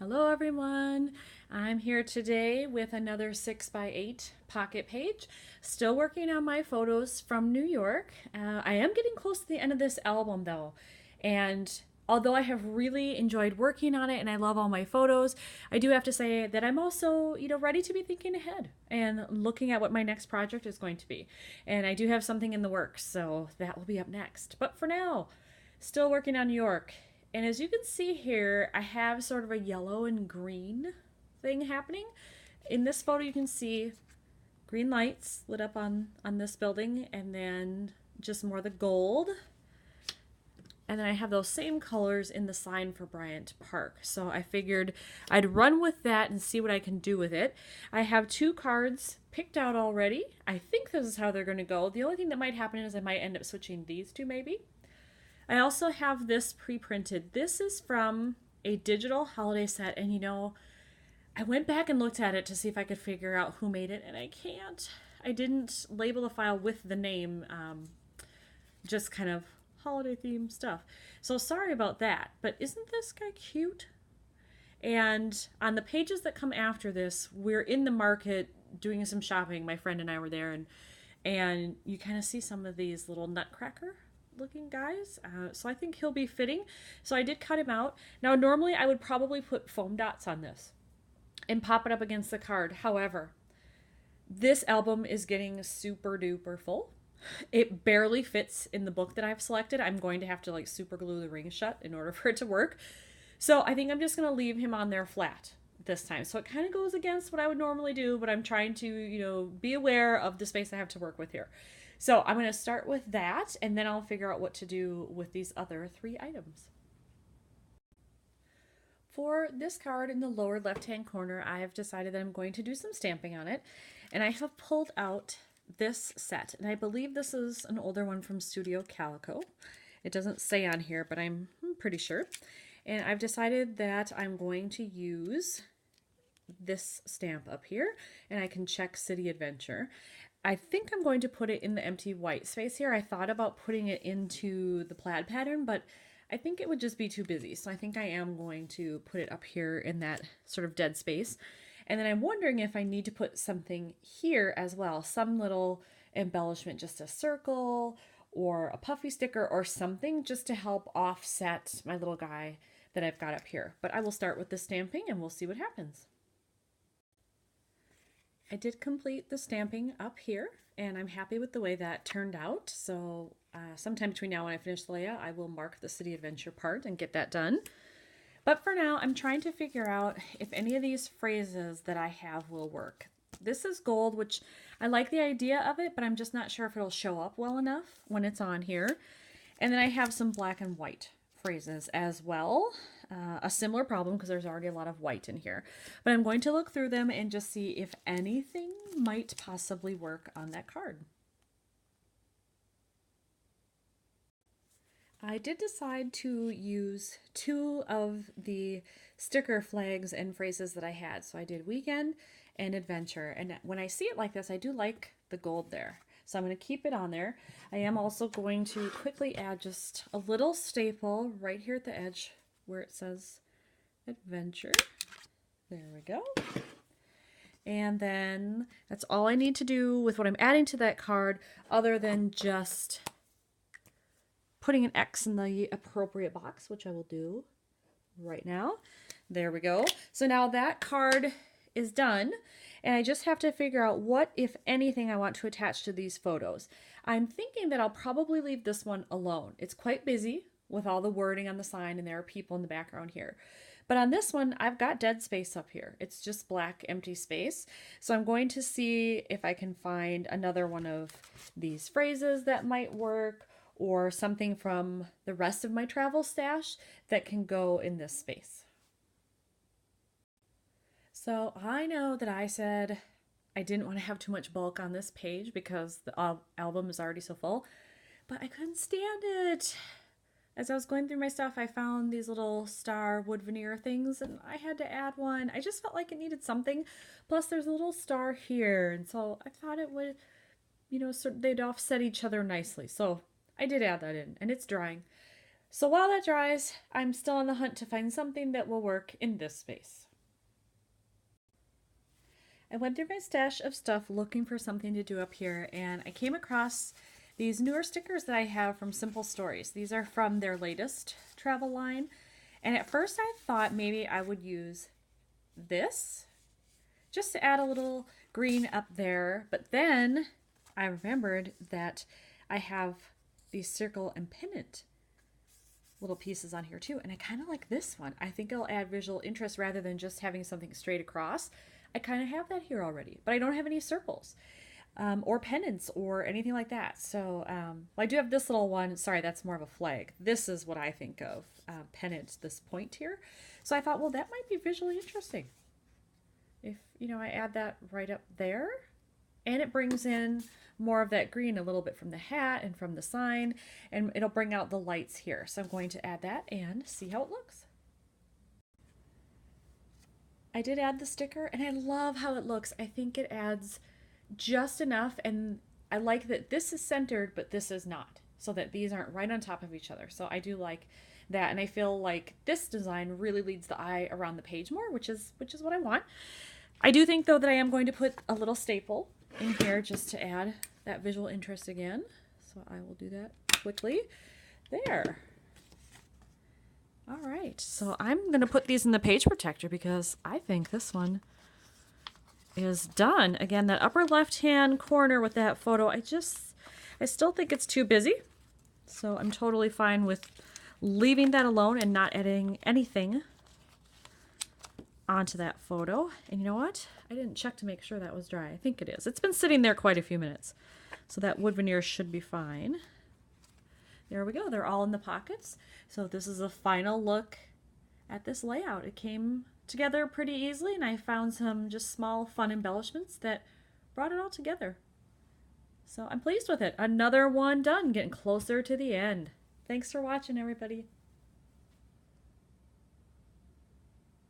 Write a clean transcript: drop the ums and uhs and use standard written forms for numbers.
Hello everyone. I'm here today with another 6x8 pocket page. Still working on my photos from New York. I am getting close to the end of this album though. And although I have really enjoyed working on it and I love all my photos, I do have to say that I'm also, ready to be thinking ahead and looking at what my next project is going to be. And I do have something in the works, so that will be up next. But for now, still working on New York. And as you can see here, I have sort of a yellow and green thing happening. In this photo, you can see green lights lit up on this building, and then just more the gold. And then I have those same colors in the sign for Bryant Park. So I figured I'd run with that and see what I can do with it. I have two cards picked out already. I think this is how they're going to go. The only thing that might happen is I might end up switching these two maybe. I also have this pre-printed. This is from a digital holiday set, and I went back and looked at it to see if I could figure out who made it, and I can't. I didn't label the file with the name, just kind of holiday theme stuff. So sorry about that, but isn't this guy cute? And on the pages that come after this, we're in the market doing some shopping. My friend and I were there, and you kind of see some of these little nutcracker looking guys, so I think he'll be fitting. So I did cut him out. Now normally I would probably put foam dots on this and pop it up against the card. However, this album is getting super duper full. It barely fits in the book that I've selected. I'm going to have to like super glue the ring shut in order for it to work. So I think I'm just going to leave him on there flat this time. So it kind of goes against what I would normally do, but I'm trying to, be aware of the space I have to work with here. So I'm going to start with that, and then I'll figure out what to do with these other three items. For this card in the lower left-hand corner, I have decided that I'm going to do some stamping on it, and I have pulled out this set, and I believe this is an older one from Studio Calico. It doesn't say on here, but I'm pretty sure. And I've decided that I'm going to use this stamp up here, and I can check City Adventure. I think I'm going to put it in the empty white space here. I thought about putting it into the plaid pattern, but I think it would just be too busy. So I think I am going to put it up here in that sort of dead space. And then I'm wondering if I need to put something here as well. Some little embellishment, just a circle or a puffy sticker or something just to help offset my little guy that I've got up here. But I will start with the stamping and we'll see what happens. I did complete the stamping up here, and I'm happy with the way that turned out. So sometime between now and I finish the layout, I will mark the City Adventure part and get that done. But for now, I'm trying to figure out if any of these phrases that I have will work. This is gold, which I like the idea of it, but I'm just not sure if it'll show up well enough when it's on here. And then I have some black and white phrases as well. A similar problem because there's already a lot of white in here. But I'm going to look through them and just see if anything might possibly work on that card. I did decide to use two of the sticker flags and phrases that I had. So I did weekend and adventure. And when I see it like this, I do like the gold there. So I'm going to keep it on there. I am also going to quickly add just a little staple right here at the edge where it says adventure. There we go. And then that's all I need to do with what I'm adding to that card other than just putting an X in the appropriate box, which I will do right now. There we go. So now that card is done, and I just have to figure out what, if anything, I want to attach to these photos. I'm thinking that I'll probably leave this one alone. It's quite busy with all the wording on the sign, and there are people in the background here. But on this one, I've got dead space up here. It's just black, empty space. So I'm going to see if I can find another one of these phrases that might work, or something from the rest of my travel stash that can go in this space. So I know that I said I didn't want to have too much bulk on this page because the album is already so full, but I couldn't stand it. As I was going through my stuff, I found these little star wood veneer things, and I had to add one. I just felt like it needed something. Plus, there's a little star here, and so I thought it would, they'd offset each other nicely. So I did add that in, and it's drying. So while that dries, I'm still on the hunt to find something that will work in this space. I went through my stash of stuff looking for something to do up here, and I came across these newer stickers that I have from Simple Stories. These are from their latest travel line, and at first I thought maybe I would use this just to add a little green up there, but then I remembered that I have these circle and pennant little pieces on here too, and I kind of like this one. I think it'll add visual interest rather than just having something straight across. I kind of have that here already, but I don't have any circles or pennants or anything like that. So well, I do have this little one. Sorry, that's more of a flag. This is what I think of pennant, this point here. So I thought, well, that might be visually interesting if, you know, I add that right up there, and it brings in more of that green a little bit from the hat and from the sign, and it'll bring out the lights here. So I'm going to add that and see how it looks. I did add the sticker, and I love how it looks. I think it adds just enough, and I like that this is centered, but this is not, so that these aren't right on top of each other. So I do like that, and I feel like this design really leads the eye around the page more, which is what I want. I do think, though, that I am going to put a little staple in here just to add that visual interest again. So I will do that quickly. There. All right, so I'm going to put these in the page protector because I think this one is done. Again, that upper left-hand corner with that photo, I still think it's too busy. So I'm totally fine with leaving that alone and not adding anything onto that photo. And you know what? I didn't check to make sure that was dry. I think it is. It's been sitting there quite a few minutes. So that wood veneer should be fine. There we go. They're all in the pockets. So this is a final look at this layout. It came together pretty easily, and I found some just small fun embellishments that brought it all together. So I'm pleased with it. Another one done, getting closer to the end. Thanks for watching, everybody.